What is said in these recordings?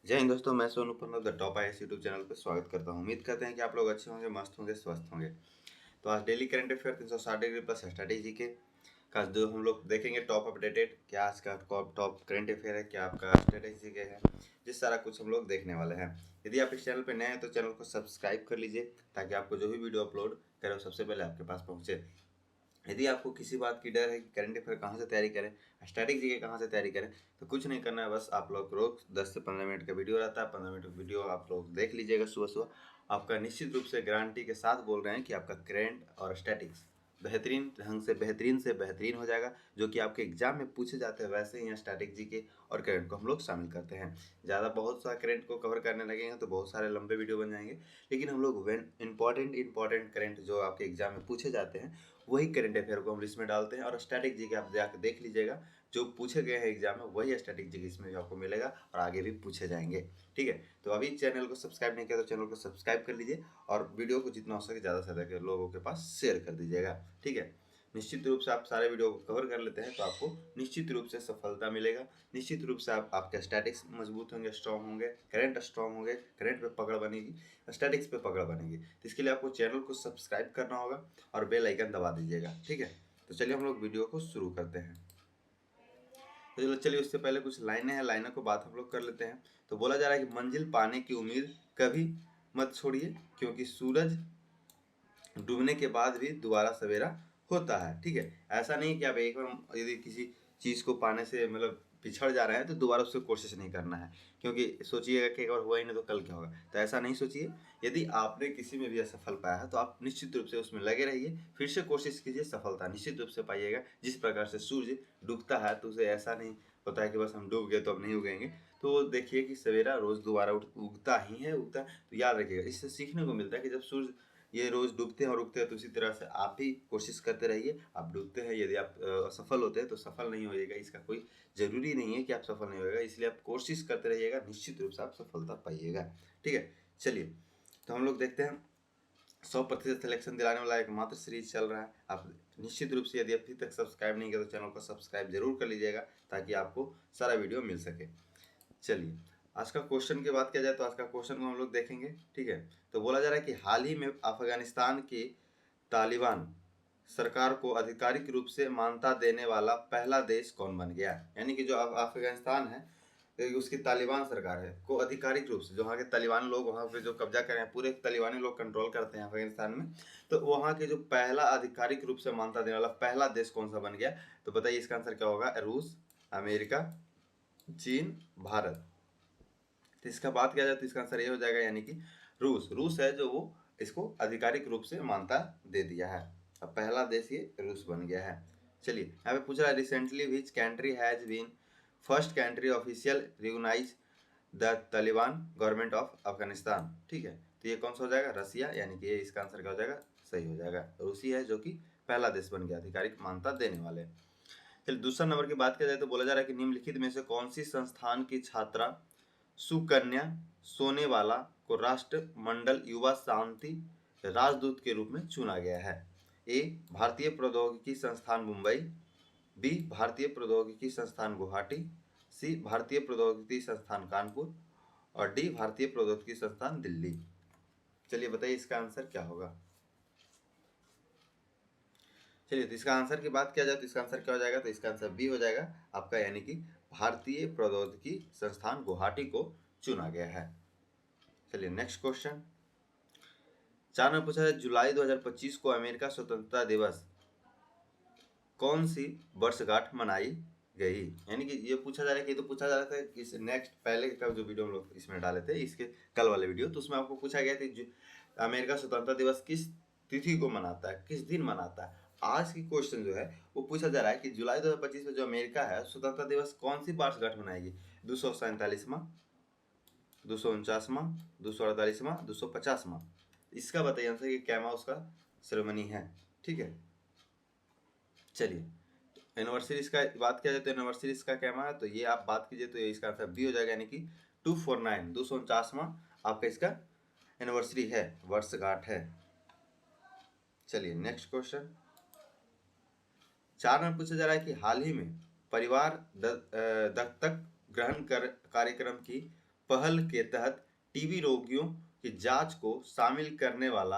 जय हिंद दोस्तों, मैं Sonu Panna the top IAS YouTube channel पर स्वागत करता हूं। उम्मीद करते हैं कि आप लोग अच्छे होंगे, मस्त होंगे, स्वस्थ होंगे। तो आज daily current affair 360 degree plus strategy के का जो हम लोग देखेंगे टॉप अपडेटेड क्या आज का टॉप करंट अफेयर है, क्या आपका स्ट्रैटेजी के है, जिस सारा कुछ हम लोग देखने वाले हैं। यदि आप इस चैनल पर नए हैं तो चैनल को सब्सक्राइब कर लीजिए ताकि आपको जो भी वीडियो अपलोड करें वो सबसे पहले आपके पास पहुंचे। यदि आपको किसी बात की डर है कि करंट अफेयर कहाँ से तैयारी करें, स्टैटिक जीके कहाँ से तैयारी करें, तो कुछ नहीं करना है। बस आप लोग रोज 10 से 15 मिनट का वीडियो रहता है, 15 मिनट का वीडियो आप लोग देख लीजिएगा सुबह सुबह। आपका निश्चित रूप से गारंटी के साथ बोल रहे हैं कि आपका करंट और स्टैटिक्स बेहतरीन ढंग से बेहतरीन हो जाएगा। जो कि आपके एग्जाम में पूछे जाते हैं वैसे ही स्टैटिक जीके और करंट को हम लोग शामिल करते हैं। ज़्यादा बहुत सा करंट को कवर करने लगेंगे तो बहुत सारे लंबे वीडियो बन जाएंगे, लेकिन हम लोग इंपॉर्टेंट करंट जो आपके एग्जाम में पूछे जाते हैं वही करंट अफेयर को हम लिस्ट में डालते हैं। और स्टैटिक जीके आप जाकर देख लीजिएगा, जो पूछे गए हैं एग्जाम में वही स्टैटिक जीके इसमें भी आपको मिलेगा और आगे भी पूछे जाएंगे। ठीक है, तो अभी चैनल को सब्सक्राइब नहीं किया तो चैनल को सब्सक्राइब कर लीजिए और वीडियो को जितना हो सके ज़्यादा से ज़्यादा लोगों के पास शेयर कर दीजिएगा। ठीक है, निश्चित रूप से आप सारे वीडियो को कवर कर लेते हैं तो आपको निश्चित रूप से सफलता मिलेगा। निश्चित रूप से आपके स्टैटिक्स मजबूत होंगे, स्ट्रॉन्ग होंगे, करंट स्ट्रॉन्ग होंगे, करंट पे पकड़ बनेगी, स्टैटिक्स पे पकड़ बनेगी। तो इसके लिए आपको चैनल को सब्सक्राइब करना होगा और बेल आइकन दबा दीजिएगा। ठीक है, तो चलिए हम लोग वीडियो को शुरू करते हैं। तो चलिए उससे पहले कुछ लाइनें हैं, लाइनों को बात हम लोग कर लेते हैं। तो बोला जा रहा है कि मंजिल पाने की उम्मीद कभी मत छोड़िए, क्योंकि सूरज डूबने के बाद भी दोबारा सवेरा होता है। ठीक है, ऐसा नहीं कि आप एक बार यदि किसी चीज़ को पाने से मतलब पिछड़ जा रहे हैं तो दोबारा उससे कोशिश नहीं करना है, क्योंकि सोचिएगा कि एक बार हुआ ही नहीं तो कल क्या होगा। तो ऐसा नहीं सोचिए। यदि आपने किसी में भी असफल पाया है तो आप निश्चित रूप से उसमें लगे रहिए, फिर से कोशिश कीजिए, सफलता निश्चित रूप से पाइएगा। जिस प्रकार से सूर्य डूबता है तो उसे ऐसा नहीं होता है कि बस हम डूब गए तो अब नहीं उगेंगे। तो देखिए कि सवेरा रोज दोबारा उगता ही है, उगता है। तो याद रखिएगा, इससे सीखने को मिलता है कि जब सूर्य ये रोज डूबते हैं और उगते हैं तो उसी तरह से आप भी कोशिश करते रहिए। आप डूबते हैं, यदि आप असफल होते हैं तो सफल नहीं होइएगा, इसका कोई जरूरी नहीं है कि आप सफल नहीं होइएगा। इसलिए आप कोशिश करते रहिएगा, निश्चित रूप से आप सफलता पाइएगा। ठीक है, चलिए तो हम लोग देखते हैं 100% सिलेक्शन दिलाने वाला एक मात्र सीरीज चल रहा है। आप निश्चित रूप से यदि अभी तक सब्सक्राइब नहीं किया तो चैनल को सब्सक्राइब जरूर कर लीजिएगा ताकि आपको सारा वीडियो मिल सके। चलिए आज का क्वेश्चन की बात किया जाए तो आज का क्वेश्चन को हम लोग देखेंगे। ठीक है, तो बोला जा रहा है कि हाल ही में अफगानिस्तान की तालिबान सरकार को आधिकारिक रूप से मान्यता देने वाला पहला देश कौन बन गया। यानी कि जो अफगानिस्तान है उसकी तालिबान सरकार है को आधिकारिक रूप से, जो वहाँ के तालिबान लोग वहाँ पे जो कब्जा कर रहे हैं, पूरे तालिबानी लोग कंट्रोल करते हैं अफगानिस्तान में। तो वहाँ के जो पहला आधिकारिक रूप से मान्यता देने वाला पहला देश कौन सा बन गया, तो बताइए इसका आंसर क्या होगा। रूस, अमेरिका, चीन, भारत। तो इसका बात किया जाए तो इसका आंसर ये हो जाएगा, यानी कि रूस। रूस है जो वो इसको आधिकारिक रूप से मान्यता दे दिया है। अब पहला देश ये रूस बन गया है। चलिए यहाँ पे पूछ रहा है recently which country has been first country official recognize the Taliban government of Afghanistan. ठीक है, तो ये कौन सा हो जाएगा, रसिया। यानी कि ये इसका आंसर क्या हो जाएगा, सही हो जाएगा। रूसी है जो कि पहला देश बन गया आधिकारिक मान्यता देने वाले। चलिए दूसरा नंबर की बात किया जाए तो बोला जा रहा है कि निम्नलिखित में से कौन सी संस्थान की छात्रा सुकन्या सोनेवाला को राष्ट्रमंडल युवा शांति राजदूत के रूप में चुना गया है। ए भारतीय प्रौद्योगिकी संस्थान मुंबई, बी भारतीय प्रौद्योगिकी संस्थान गुवाहाटी, सी भारतीय प्रौद्योगिकी संस्थान कानपुर और डी भारतीय प्रौद्योगिकी संस्थान दिल्ली। चलिए बताइए इसका आंसर क्या होगा। चलिए तो इसका आंसर की बात किया जाए तो इसका आंसर क्या हो जाएगा, तो इसका आंसर बी हो जाएगा आपका, यानी कि भारतीय प्रौद्योगिकी संस्थान गुवाहाटी को चुना गया है। चलिए नेक्स्ट क्वेश्चन 4 में पूछा है जुलाई 2025 को अमेरिका स्वतंत्रता दिवस कौन सी वर्षगांठ मनाई गई। यानी कि ये पूछा जा रहा है कि, ये तो पूछा जा रहा था कि नेक्स्ट पहले का जो वीडियो हम लोग इसमें डाले थे, इसके कल वाले वीडियो, तो उसमें आपको पूछा गया था अमेरिका स्वतंत्रता दिवस किस तिथि को मनाता है, किस दिन मनाता है। आज की क्वेश्चन जो है वो पूछा जा रहा है कि जुलाई 2025 में जो अमेरिका है स्वतंत्रता दिवस कौन सी वर्षगांठ मनाएगी। 247वां, 249वां, 248वां, 250वां। इसका बताइए आंसर कि क्या उसका सेरेमनी है। ठीक है, चलिए एनिवर्सरी इसका बात किया जाए तो एनिवर्सरी इसका क्या है, तो ये आप बात कीजिए तो ये इसका आंसर बी हो जाएगा, यानी कि 249 249वां आपका इसका एनिवर्सरी है, वर्षगांठ है। चलिए नेक्स्ट क्वेश्चन 4 में पूछा जा रहा है कि हाल ही में परिवार दत्तक ग्रहण कर कार्यक्रम की पहल के तहत टीबी रोगियों की जांच को शामिल करने वाला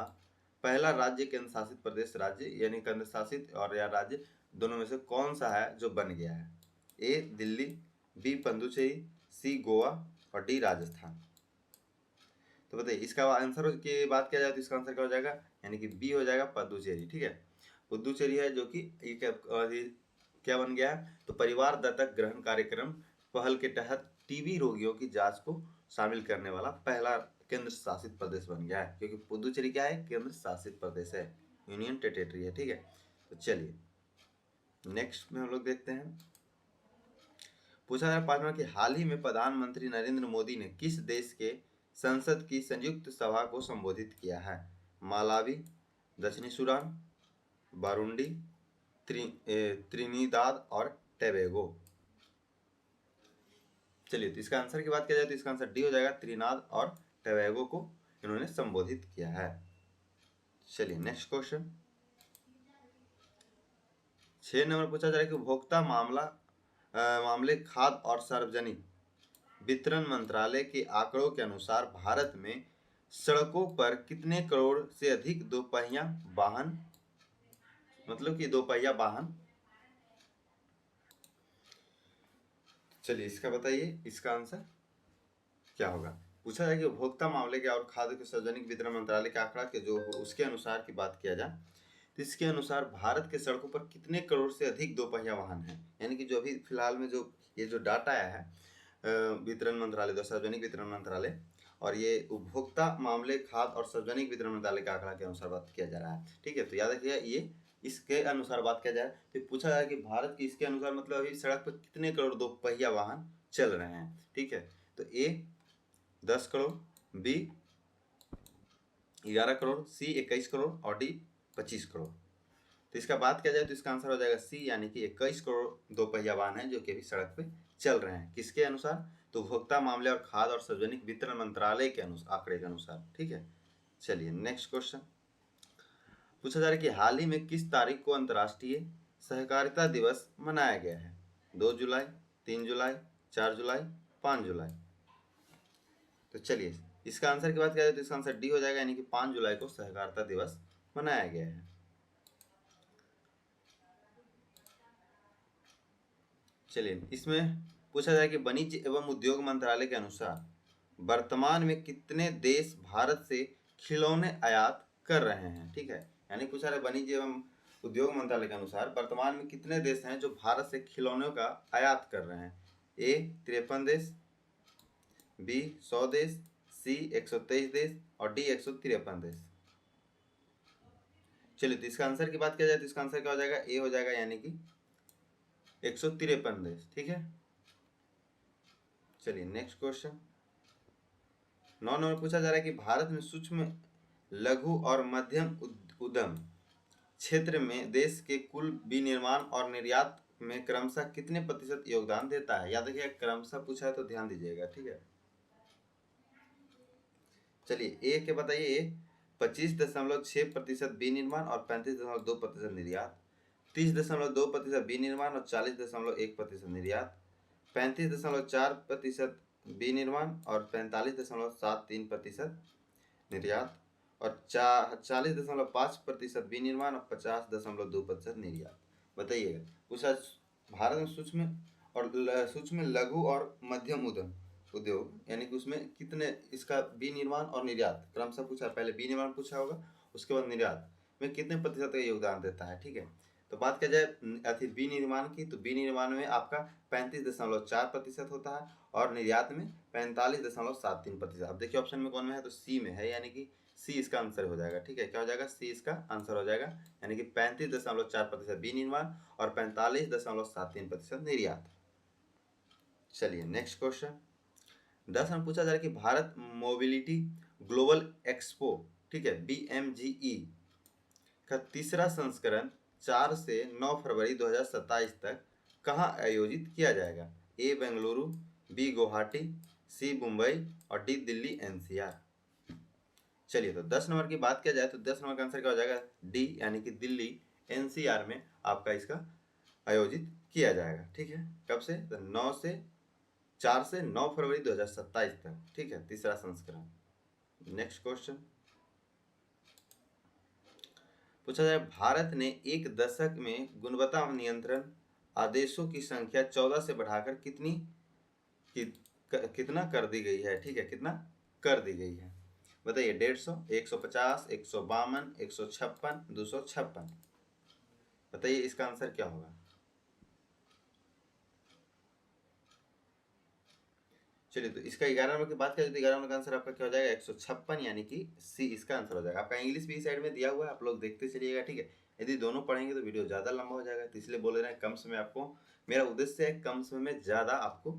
पहला राज्य केंद्र शासित प्रदेश राज्य यानी केंद्र शासित और या राज्य दोनों में से कौन सा है जो बन गया है? ए दिल्ली, बी पुडुचेरी, सी गोवा और डी राजस्थान। तो बताइए इसका आंसर की बात किया जाए तो इसका आंसर क्या हो जाएगा, यानी कि बी हो जाएगा पुडुचेरी। ठीक है, पुडुचेरी है जो कि क्या बन गया है, तो परिवार दत्तक ग्रहण कार्यक्रम पहल के तहत टीबी रोगियों की जांच को शामिल करने वाला पहला केंद्र शासित प्रदेश बन गया है, क्योंकि पुडुचेरी क्या है, केंद्र शासित प्रदेश है, यूनियन टेरिटरी है। ठीक है, तो चलिए नेक्स्ट में हम लोग देखते हैं। पूछा जा रहा है कि हाल ही में प्रधानमंत्री नरेंद्र मोदी ने किस देश के संसद की संयुक्त सभा को संबोधित किया है? मालावी, दक्षिणी सूडान, बुरुंडी, त्रिनिदाद और टोबैगो। चलिए तो इसका आंसर की बात किया जाए तो इसका आंसर डी हो जाएगा, त्रिनाद और टोबैगो को इन्होंने संबोधित किया है। चलिए नेक्स्ट क्वेश्चन 6 नंबर पूछा जा रहा है कि उपभोक्ता मामले खाद्य और सार्वजनिक वितरण मंत्रालय के आंकड़ों के अनुसार भारत में सड़कों पर कितने करोड़ से अधिक दोपहिया वाहन, मतलब कि दोपहिया वाहन। चलिए इसका बताइए इसका आंसर क्या होगा। पूछा जाए कि उपभोक्ता मामले के और खाद्य के सार्वजनिक वितरण मंत्रालय के आंकड़ा के जो उसके अनुसार की बात किया जाए तो इसके अनुसार भारत के सड़कों पर कितने करोड़ से अधिक दोपहिया वाहन हैं, यानी कि जो अभी फिलहाल में जो ये जो डाटा आया है वितरण मंत्रालय, सार्वजनिक वितरण मंत्रालय, और ये उपभोक्ता मामले खाद्य और सार्वजनिक वितरण मंत्रालय के आंकड़ा के अनुसार बात किया जा रहा है। ठीक है, तो याद रखिएगा ये इसके अनुसार बात किया जाए तो पूछा जाए कि भारत की इसके अनुसार मतलब अभी सड़क पर कितने करोड़ दोपहिया वाहन चल रहे हैं। ठीक है, तो ए 10 करोड़, बी 11 करोड़, सी 21 करोड़ और डी 25 करोड़। तो इसका बात किया जाए तो इसका आंसर हो जाएगा सी, यानी कि 21 करोड़ दोपहिया वाहन है जो कि अभी सड़क पे चल रहे हैं। किसके अनुसार, तो उपभोक्ता मामले और खाद्य और सार्वजनिक वितरण मंत्रालय के आंकड़े के अनुसार। ठीक है, चलिए नेक्स्ट क्वेश्चन पूछा जा रहा है कि हाल ही में किस तारीख को अंतर्राष्ट्रीय सहकारिता दिवस मनाया गया है? 2 जुलाई, 3 जुलाई, 4 जुलाई, 5 जुलाई। तो चलिए इसका आंसर की बात किया जाए तो इसका आंसर डी हो जाएगा, यानी कि 5 जुलाई को सहकारिता दिवस मनाया गया है। चलिए इसमें पूछा जाए कि वाणिज्य एवं उद्योग मंत्रालय के अनुसार वर्तमान में कितने देश भारत से खिलौने आयात कर रहे हैं? ठीक है, यानी पूछा रहा है वाणिज्य एवं उद्योग मंत्रालय के अनुसार वर्तमान में कितने देश हैं जो भारत से खिलौनों का आयात कर रहे हैं? ए 53 देश, बी 100 देश, सी 123 देश और डी 153 देश। चलिए तो इसका आंसर की बात किया जाए तो इसका आंसर क्या हो जाएगा, ए हो जाएगा, यानी कि 153 देश। ठीक है, चलिए नेक्स्ट क्वेश्चन 9 नंबर पूछा जा रहा है कि भारत में सूक्ष्म लघु और मध्यम उद्यम क्षेत्र में देश के कुल विनिर्माण और निर्यात में क्रमशः कितने प्रतिशत योगदान देता है? याद रखिएगा क्रमशः पूछा है तो ध्यान दीजिएगा। ठीक है, चलिए ए के बताइए, 25.6% विनिर्माण और 35.2% निर्यात, 30.2% विनिर्माण और 40.1% निर्यात, 35.4% विनिर्माण और 45.73% निर्यात और 40.5% विनिर्माण और 50.2% निर्यात। बताइएगा पूछा भारत में सूक्ष्म लघु और मध्यम उद्योग यानी कि उसमें कितने इसका विनिर्माण और निर्यात क्रमशः पूछा, पहले विनिर्माण पूछा होगा उसके बाद निर्यात में कितने प्रतिशत का योगदान देता है। ठीक है, तो बात किया जाए विनिर्माण की तो विनिर्माण में आपका 35.4% होता है और निर्यात में 45.73%। अब देखिए ऑप्शन में कौन में है, तो सी में है, यानी कि सी इसका आंसर हो जाएगा। ठीक है, क्या हो जाएगा, सी इसका आंसर हो जाएगा, यानी कि 35.4% विनिर्माण और 45.73% निर्यात। चलिए नेक्स्ट क्वेश्चन 10 में पूछा जा रहा है कि भारत मोबिलिटी ग्लोबल एक्सपो, ठीक है, BMGE का तीसरा संस्करण 4 से 9 फरवरी 2027 तक कहाँ आयोजित किया जाएगा? ए बेंगलुरु, बी गुवाहाटी, सी मुंबई और डी दिल्ली NCR। चलिए तो 10 नंबर की बात किया जाए तो 10 नंबर का आंसर क्या हो जाएगा, डी, यानी कि दिल्ली NCR में आपका इसका आयोजित किया जाएगा। ठीक है, कब से, तो 9 से 4 से 9 फरवरी 2027 तक, ठीक है, तीसरा संस्करण। नेक्स्ट क्वेश्चन पूछा जाए, भारत ने एक दशक में गुणवत्ता नियंत्रण आदेशों की संख्या 14 से बढ़ाकर कितना कर दी गई है, ठीक है, कितना कर दी गई है, बताइए। 150, 150, 152, 156, 256, बताइए इसका आंसर क्या होगा। चलिए, तो इसका 11 नंबर की बात करें तो 11 नंबर का आंसर आपका क्या हो जाएगा, 156, यानी कि सी इसका आंसर हो जाएगा। आपका इंग्लिश भी साइड में दिया हुआ है, आप लोग देखते चलिएगा, ठीक है। यदि दोनों पढ़ेंगे तो वीडियो ज़्यादा लंबा हो जाएगा, तो इसलिए बोल रहे हैं कम समय आपको, मेरा उद्देश्य है कम समय में ज़्यादा आपको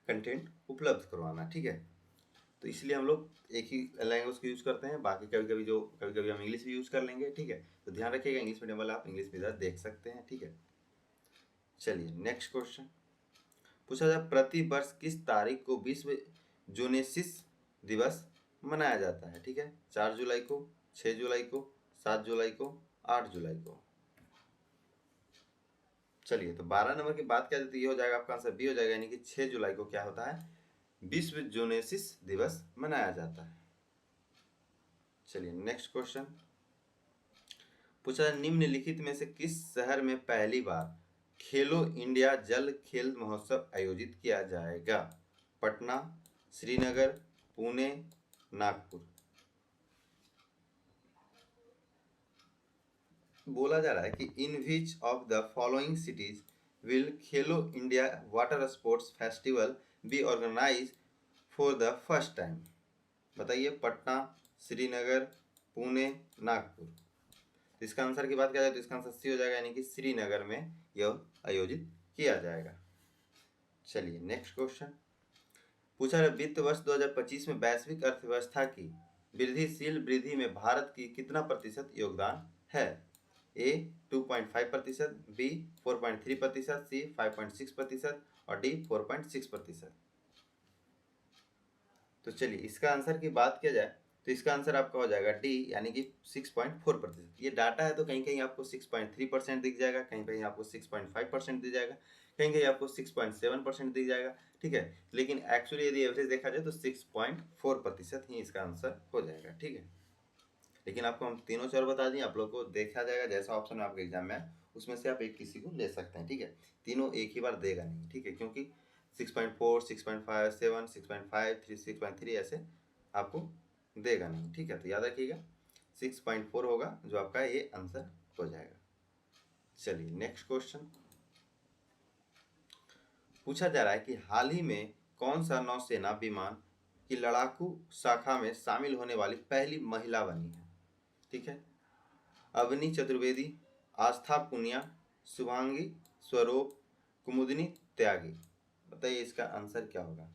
कंटेंट उपलब्ध करवाना, ठीक है। तो इसलिए हम लोग एक ही लैंग्वेज को यूज़ करते हैं, बाकी कभी कभी हम इंग्लिश भी यूज़ कर लेंगे, ठीक है। तो ध्यान रखिएगा, इंग्लिश मीडियम वाला आप इंग्लिश भी देख सकते हैं, ठीक है। चलिए नेक्स्ट क्वेश्चन पूछा जाए, प्रति वर्ष किस तारीख को विश्व जोनेसिस दिवस मनाया जाता है, ठीक है। 4 जुलाई को, 6 जुलाई को, 7 जुलाई को, 8 जुलाई को। चलिए, तो 12 नंबर की बात किया जाए तो ये हो जाएगा आपका आंसर बी हो जाएगा, यानी कि 6 जुलाई को क्या होता है, विश्व जोनेसिस दिवस मनाया जाता है। चलिए नेक्स्ट क्वेश्चन पूछा, निम्नलिखित में से किस शहर में पहली बार खेलो इंडिया जल खेल महोत्सव आयोजित किया जाएगा, पटना, श्रीनगर, पुणे, नागपुर। बोला जा रहा है कि in which of the following cities will Khelo India water sports festival be organise for the first time, बताइए। पटना, श्रीनगर, पुणे, नागपुर। तो इसका आंसर की बात किया जाए तो इसका आंसर सी हो जाएगा, यानी कि श्रीनगर में यह आयोजित किया जाएगा। चलिए नेक्स्ट क्वेश्चन पूछा है, वित्त वर्ष 2025 में वैश्विक अर्थव्यवस्था की वृद्धिशील वृद्धि में भारत की कितना प्रतिशत योगदान है, ए 2.5%, बी 4.3%, सी 5.6% और डी 4.6%। तो चलिए इसका आंसर की बात किया जाए तो इसका आंसर आपका हो जाएगा डी, यानी कि 6.4%। ये डाटा है तो कहीं कहीं आपको 6.3% दिख जाएगा, कहीं कहीं आपको 6.5% दिख जाएगा, कहीं कहीं आपको 6.7% दिख जाएगा, ठीक है। लेकिन एक्चुअली यदि एवरेज देखा जाए तो 6.4% ही इसका आंसर हो जाएगा, ठीक है। लेकिन आपको हम तीनों चर बता दिए, आप लोग को देखा जाएगा जैसा ऑप्शन आपके एग्जाम में है उसमें से आप एक किसी को ले सकते हैं, ठीक है। तीनों एक ही बार देगा नहीं, ठीक है, क्योंकि 6.4, 6.5, 7, 6.5, 3, 6.3 ऐसे आपको देगा नहीं, ठीक है। तो याद रखिएगा 6.4 होगा जो आपका ये आंसर हो जाएगा। चलिए नेक्स्ट क्वेश्चन पूछा जा रहा है कि हाल ही में कौन सा नौसेना विमान की लड़ाकू शाखा में शामिल होने वाली पहली महिला बनी है, ठीक है। अवनी चतुर्वेदी, आस्था पुनिया, शुभांगी स्वरूप, कुमुदिनी त्यागी, बताइए इसका आंसर क्या होगा।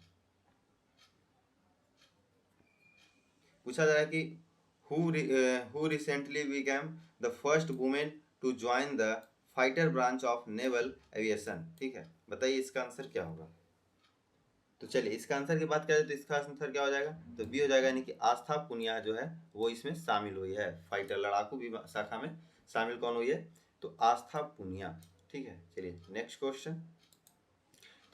पूछा जा रहा है कि who recently became the first woman to join the fighter branch of naval aviation, ठीक है, बताइए इसका आंसर क्या होगा। तो चलिए इसका आंसर की बात करें तो इसका आंसर क्या हो जाएगा, तो बी हो जाएगा, यानी कि आस्था पुनिया जो है वो इसमें शामिल हुई है, फाइटर लड़ाकू शाखा में शामिल कौन हुई है, तो आस्था पुनिया, ठीक है। चलिए नेक्स्ट क्वेश्चन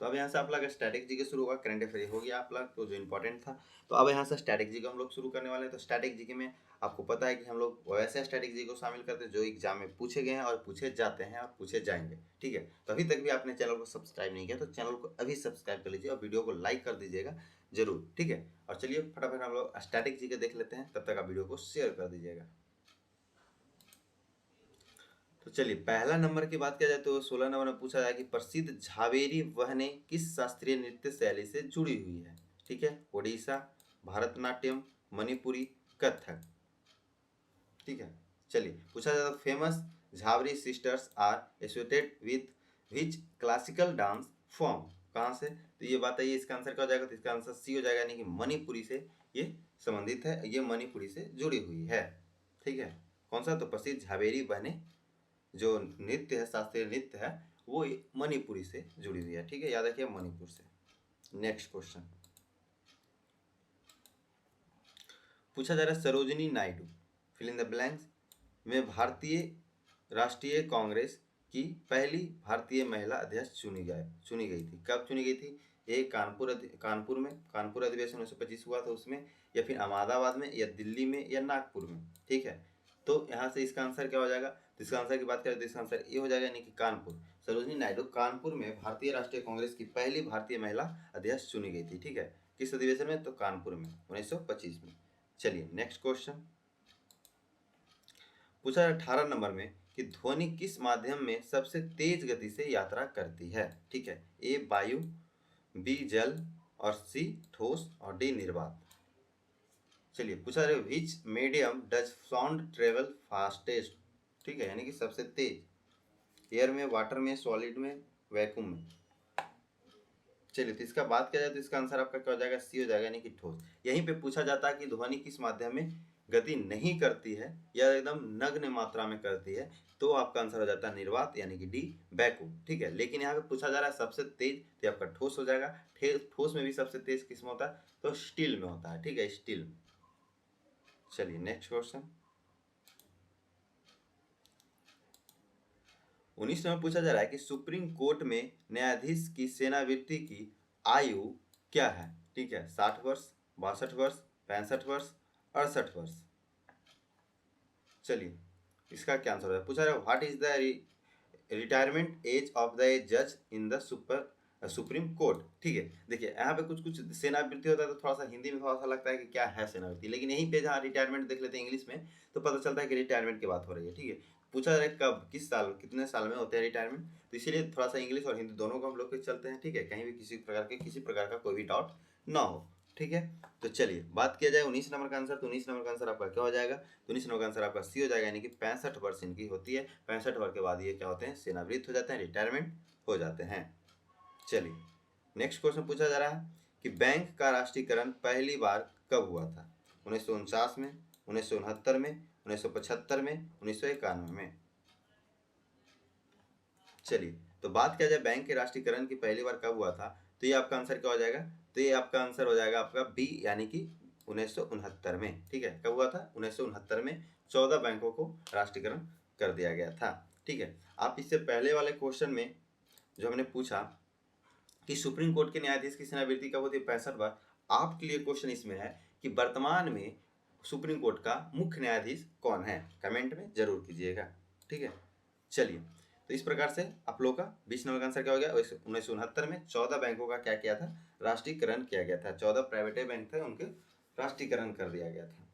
तो अब यहाँ से आप लोग स्टैटिक जी के शुरू होगा, करंट अफेयर हो गया आप लोग तो जो इंपॉर्टेंट था। तो अब यहाँ से स्टैटिक जी को हम लोग शुरू करने वाले हैं। तो स्टैटिक जी के में आपको पता है कि हम लोग वैसे स्टैटिक जी को शामिल करते हैं जो एग्जाम में पूछे गए हैं और पूछे जाते हैं और पूछे जाएंगे, ठीक है। तो अभी तक भी आपने चैनल को सब्सक्राइब नहीं किया तो चैनल को अभी सब्सक्राइब कर लीजिए और वीडियो को लाइक कर दीजिएगा जरूर, ठीक है। और चलिए फटाफट हम लोग स्टैटिक जी के देख लेते हैं, तब तक आप वीडियो को शेयर कर दीजिएगा। तो चलिए पहला नंबर की बात किया जाए तो 16 नंबर में पूछा जाए कि प्रसिद्ध झावेरी वहने किस शास्त्रीय नृत्य शैली से जुड़ी हुई है, ठीक है। ओडिशा, भरतनाट्यम, मणिपुरी, कथक, ठीक है। चलिए पूछा जाए तो famous Jhaveri sisters are associated with which classical dance form, कहाँ से, तो ये बताइए इसका आंसर क्या हो जाएगा, तो इसका आंसर सी हो जाएगा, यानी कि मणिपुरी से ये संबंधित है, ये मणिपुरी से जुड़ी हुई है, ठीक है। कौन सा, तो प्रसिद्ध झावेरी बहने जो नृत्य है, शास्त्रीय नृत्य है, वो मणिपुरी से जुड़ी हुई है, ठीक है, याद रखिए मणिपुर से। नेक्स्ट क्वेश्चन पूछा जा रहा है, Sarojini Naidu fill in the blanks में भारतीय राष्ट्रीय कांग्रेस की पहली भारतीय महिला अध्यक्ष चुनी गई थी, कब चुनी गई थी, ये कानपुर अधिवेशन 1925 हुआ था उसमें, या फिर अहमदाबाद में, या दिल्ली में, या नागपुर में। ठीक है, तो यहाँ से इसका आंसर क्या हो जाएगा? तो इसका आंसर की बात करें तो इसका आंसर ये हो जाएगा, यानी कि कानपुर। सरोजिनी नायडू कानपुर में भारतीय राष्ट्रीय कांग्रेस की पहली भारतीय महिला अध्यक्ष चुनी गई थी। ठीक है, किस अधिवेशन में? तो कानपुर में 1925 में। चलिए नेक्स्ट क्वेश्चन पूछा 18 नंबर में कि ध्वनि किस माध्यम में सबसे तेज गति से यात्रा करती है? ठीक है, ए वायु, बी जल, और सी ठोस, और डी निर्वात। चलिए पूछा रहे विच medium does sound travel fastest? ठीक है, यानी कि सबसे तेज, एयर में, वाटर में, सॉलिड में, वैक्यूम में। चलिए तो इसका बात किया जाए तो इसका आंसर आपका क्या हो जाएगा? सी हो जाएगा, यानी कि ठोस। यहीं पे पूछा जाता है कि ध्वनि किस माध्यम में गति नहीं करती है या एकदम नग्न मात्रा में करती है, तो आपका आंसर हो जाता है निर्वात, यानी कि डी वैक्यूम। ठीक है, लेकिन यहाँ पे पूछा जा रहा है सबसे तेज, तो आपका ठोस हो जाएगा। ठोस में भी सबसे तेज किस में होता है? तो स्टील में होता है। ठीक है, स्टील में। चलिए नेक्स्ट क्वेश्चन 19 में पूछा जा रहा है कि सुप्रीम कोर्ट में न्यायाधीश की सेवानिवृत्ति की आयु क्या है? ठीक है, 60 वर्ष, 62 वर्ष, 65 वर्ष, 68 वर्ष। चलिए इसका क्या आंसर है? पूछा रहा है what is the retirement age of the जज इन द सुप्रीम कोर्ट। ठीक है, देखिए यहाँ पे कुछ कुछ सेवानिवृत्ति होता है तो थोड़ा सा हिंदी में थोड़ा सा लगता है कि क्या है सेवानिवृत्ति, लेकिन यहीं पे जहाँ रिटायरमेंट देख लेते हैं इंग्लिश में तो पता चलता है कि रिटायरमेंट की बात हो रही है। ठीक है, पूछा जा रहा है कब, किस साल, कितने साल में होते हैं रिटायरमेंट, तो इसीलिए थोड़ा सा इंग्लिश और हिंदी दोनों को हम लोग के चलते हैं। ठीक है, कहीं भी किसी प्रकार का कोई भी डाउट ना हो। ठीक है, तो चलिए बात किया जाए 19 नंबर का आंसर, तो 19 नंबर का आंसर आपका क्या हो जाएगा? तो 19 नंबर का आंसर आपका सी हो जाएगा, यानी कि 65 वर्ष इनकी होती है। 65 वर्ष के बाद ये क्या होते हैं? सेवानिवृत्त हो जाते हैं, रिटायरमेंट हो जाते हैं। चलिए नेक्स्ट क्वेश्चन पूछा जा रहा है कि बैंक का राष्ट्रीयकरण पहली बार कब हुआ था? 1949 में, 1969 में, 1975 में, 1991 में। चलिए तो बात किया जाए बैंक के राष्ट्रीयकरण की पहली बार कब हुआ था, तो ये आपका आंसर क्या हो जाएगा? तो ये आपका आंसर हो जाएगा आपका बी, यानी कि 1969 में। ठीक है, कब हुआ था? 1969 में 14 बैंकों को राष्ट्रीयकरण कर दिया गया था। ठीक है, आप इससे पहले वाले क्वेश्चन में जो हमने पूछा कि सुप्रीम कोर्ट के न्यायाधीश की सेवानिवृत्ति कब होती है? 65 बार। आपके लिए क्वेश्चन इसमें है कि वर्तमान में सुप्रीम कोर्ट का मुख्य न्यायाधीश कौन है? कमेंट में जरूर कीजिएगा। ठीक है, चलिए तो इस प्रकार से आप लोग का 20 नंबर का आंसर क्या हो गया? 1969 में 14 बैंकों का क्या किया था? राष्ट्रीयकरण किया गया था। 14 प्राइवेट बैंक थे, उनके राष्ट्रीयकरण कर दिया गया था।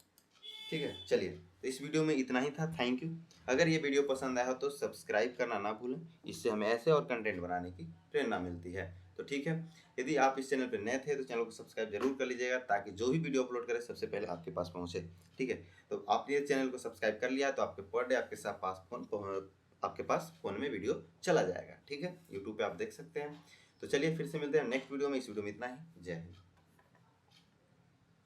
ठीक है, चलिए तो इस वीडियो में इतना ही था। Thank you. अगर ये वीडियो पसंद आया हो तो सब्सक्राइब करना ना भूलें, इससे हमें ऐसे और कंटेंट बनाने की प्रेरणा मिलती है। तो ठीक है, यदि आप इस चैनल पर नए थे तो चैनल को सब्सक्राइब जरूर कर लीजिएगा, ताकि जो भी वीडियो अपलोड करें सबसे पहले आपके पास पहुंचे। ठीक है, तो आपने चैनल को सब्सक्राइब कर लिया तो आपके पर डे आपके पास फोन में वीडियो चला जाएगा। ठीक है, यूट्यूब पे आप देख सकते हैं। तो चलिए फिर से मिलते हैं नेक्स्ट वीडियो में। इस वीडियो में इतना ही। जय हिंद।